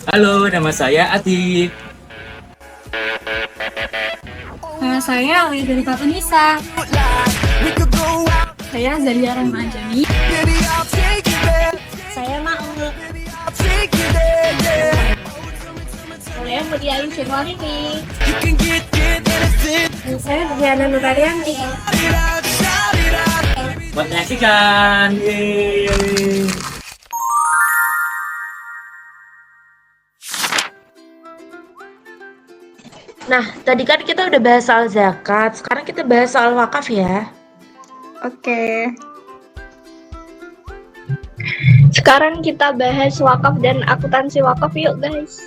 Halo, nama saya Atik. Nama saya Alia dari Tata Nisa. Saya Zalia Rahmanjani. Saya Maul. Saya Mudiayu Syirwalini. Dan saya Diana Nurarianti. Buat menyaksikan. Yeay. Nah, tadi kan kita udah bahas soal zakat, sekarang kita bahas soal wakaf ya. Oke. Sekarang kita bahas wakaf dan akuntansi wakaf yuk guys.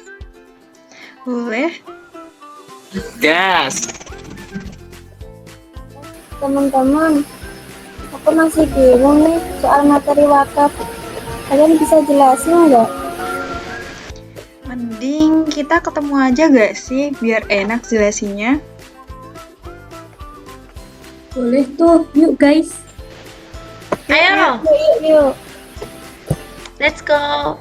Boleh. Gas. Teman-teman, aku masih bingung nih soal materi wakaf. Kalian bisa jelasin nggak? Mending kita ketemu aja gak sih biar enak jelasinnya? Boleh tuh, yuk guys. Ayo, Yuk. let's go.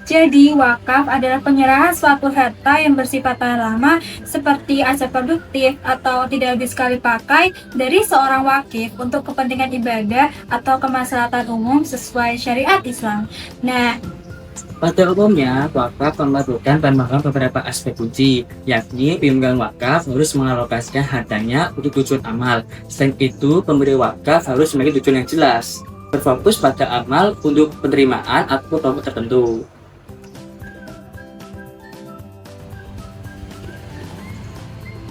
Jadi, wakaf adalah penyerahan suatu harta yang bersifat tahan lama seperti aset produktif atau tidak habis sekali pakai dari seorang wakif untuk kepentingan ibadah atau kemaslahatan umum sesuai syariat Islam. Nah, Pada umumnya, wakaf memerlukan pemahaman beberapa aspek kunci, yakni pemegang wakaf harus mengalokasikan hartanya untuk tujuan amal. Selain itu, pemberi wakaf harus memiliki tujuan yang jelas, berfokus pada amal untuk penerimaan atau kelompok tertentu.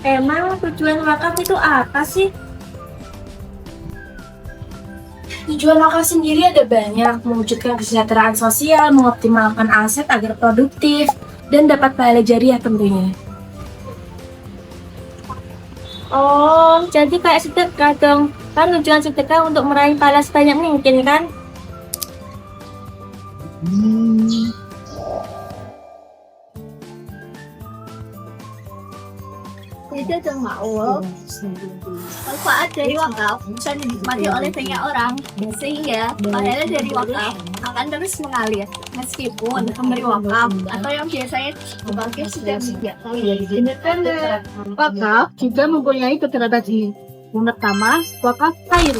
emang tujuan wakaf itu apa sih? Tujuan wakaf sendiri ada banyak, mewujudkan kesejahteraan sosial, mengoptimalkan aset agar produktif, dan dapat pahala jariah tentunya. Oh, jadi kayak sedekah dong. Kan tujuan sedekah untuk meraih pahala sebanyak mungkin kan? Beda dong Maul. Manfaat dari wakaf bisa dinikmati oleh banyak orang, sehingga pahala dari wakaf akan terus mengalir meskipun pemberi wakaf atau yang biasanya sebagai sudah tidak independen. Wakaf juga mempunyai beberapa jenis. Yang pertama, wakaf khair.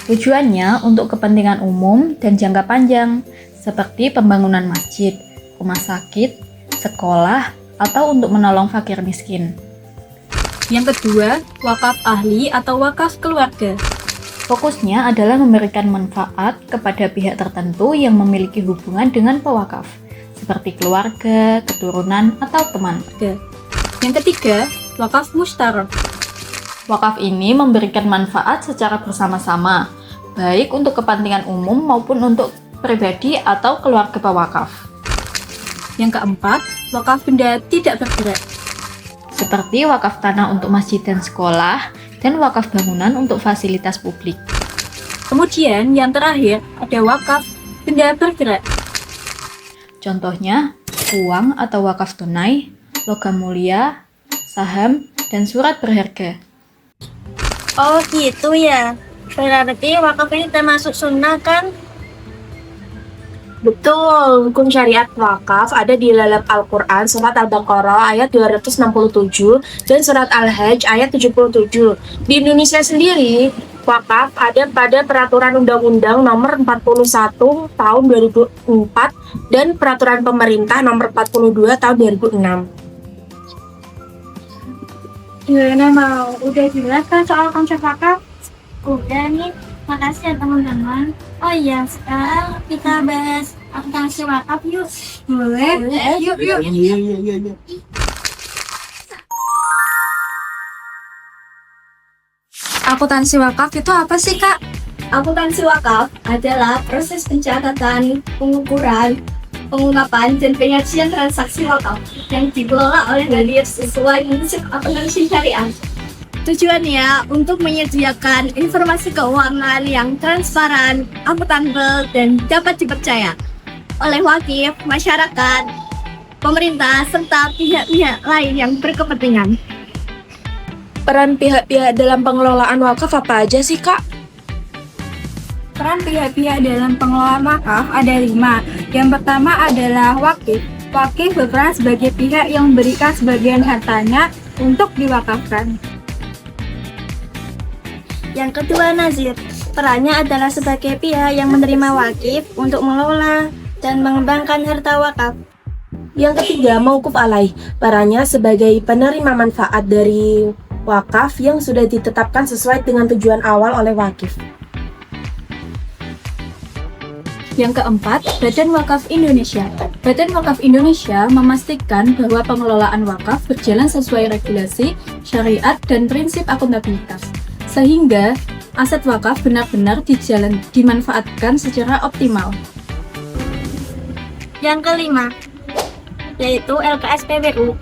Tujuannya untuk kepentingan umum dan jangka panjang, seperti pembangunan masjid, rumah sakit, sekolah, atau untuk menolong fakir miskin. Yang kedua, wakaf ahli atau wakaf keluarga. Fokusnya adalah memberikan manfaat kepada pihak tertentu yang memiliki hubungan dengan pewakaf, seperti keluarga, keturunan, atau teman. Yang ketiga, wakaf mustarak. Wakaf ini memberikan manfaat secara bersama-sama, baik untuk kepentingan umum maupun untuk pribadi atau keluarga pewakaf. Yang keempat, wakaf benda tidak bergerak. Seperti wakaf tanah untuk masjid dan sekolah, dan wakaf bangunan untuk fasilitas publik. Kemudian yang terakhir ada wakaf benda bergerak. Contohnya, uang atau wakaf tunai, logam mulia, saham, dan surat berharga. Oh gitu ya. Berarti wakaf ini termasuk sunnah kan? Betul, hukum syariat wakaf ada di dalam Al-Quran surat Al-Baqarah ayat 267 dan surat Al-Hajj ayat 77. Di Indonesia sendiri, wakaf ada pada Peraturan Undang-Undang Nomor 41 Tahun 2004 dan Peraturan Pemerintah Nomor 42 Tahun 2006. Gimana mau? Udah jelas kan soal konsep wakaf? Udah nih, makasih ya teman-teman. Oh iya, sekarang kita bahas akuntansi wakaf yuk. Boleh? Yuk. Iya. Akuntansi wakaf itu apa sih, Kak? Akuntansi wakaf adalah proses pencatatan, pengukuran, pengungkapan, dan penyajian transaksi wakaf yang dikelola oleh Balir sesuai prinsip akuntansi syariah. Tujuannya untuk menyediakan informasi keuangan yang transparan, akuntabel, dan dapat dipercaya oleh wakif, masyarakat, pemerintah, serta pihak-pihak lain yang berkepentingan. Peran pihak-pihak dalam pengelolaan wakaf apa aja sih, Kak? Peran pihak-pihak dalam pengelolaan wakaf ada 5. Yang pertama adalah wakif. Wakif berperan sebagai pihak yang memberikan sebagian hartanya untuk diwakafkan. Yang kedua, nazir. Perannya adalah sebagai pihak yang menerima wakif untuk mengelola dan mengembangkan harta wakaf. Yang ketiga, mauquf alaih. Perannya sebagai penerima manfaat dari wakaf yang sudah ditetapkan sesuai dengan tujuan awal oleh wakif. Yang keempat, Badan Wakaf Indonesia. Badan Wakaf Indonesia memastikan bahwa pengelolaan wakaf berjalan sesuai regulasi, syariat, dan prinsip akuntabilitas. Sehingga aset wakaf benar-benar dimanfaatkan secara optimal. Yang kelima, yaitu LKSPWU.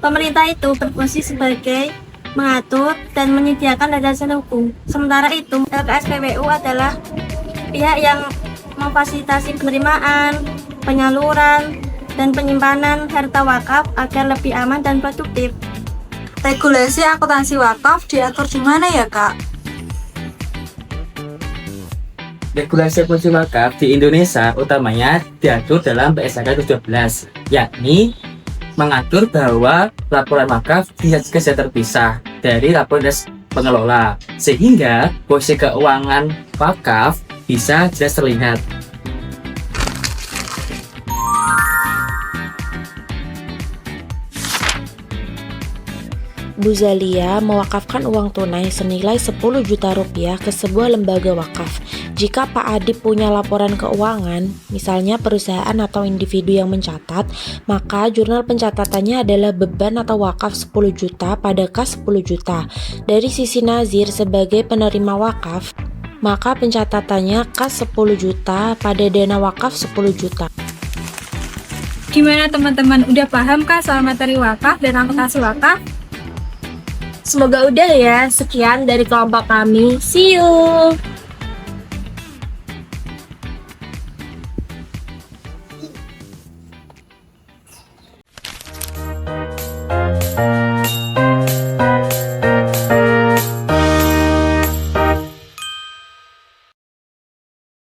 Pemerintah itu berfungsi sebagai mengatur dan menyediakan landasan hukum. Sementara itu, LKSPWU adalah pihak yang memfasilitasi penerimaan, penyaluran, dan penyimpanan harta wakaf agar lebih aman dan produktif. Regulasi akuntansi wakaf diatur di mana ya, Kak? Regulasi akuntansi wakaf di Indonesia utamanya diatur dalam PSAK 12, yakni mengatur bahwa laporan wakaf tidak terpisah dari laporan pengelola, sehingga posisi keuangan wakaf bisa jelas terlihat. Bu Zalia mewakafkan uang tunai senilai 10 juta rupiah ke sebuah lembaga wakaf. Jika Pak Adib punya laporan keuangan, misalnya perusahaan atau individu yang mencatat, maka jurnal pencatatannya adalah beban atau wakaf 10 juta pada kas 10 juta. Dari sisi nazir sebagai penerima wakaf, maka pencatatannya kas 10 juta pada dana wakaf 10 juta. Gimana teman-teman, udah paham kah soal materi wakaf dan akuntansi wakaf? Semoga udah ya. Sekian dari kelompok kami. See you!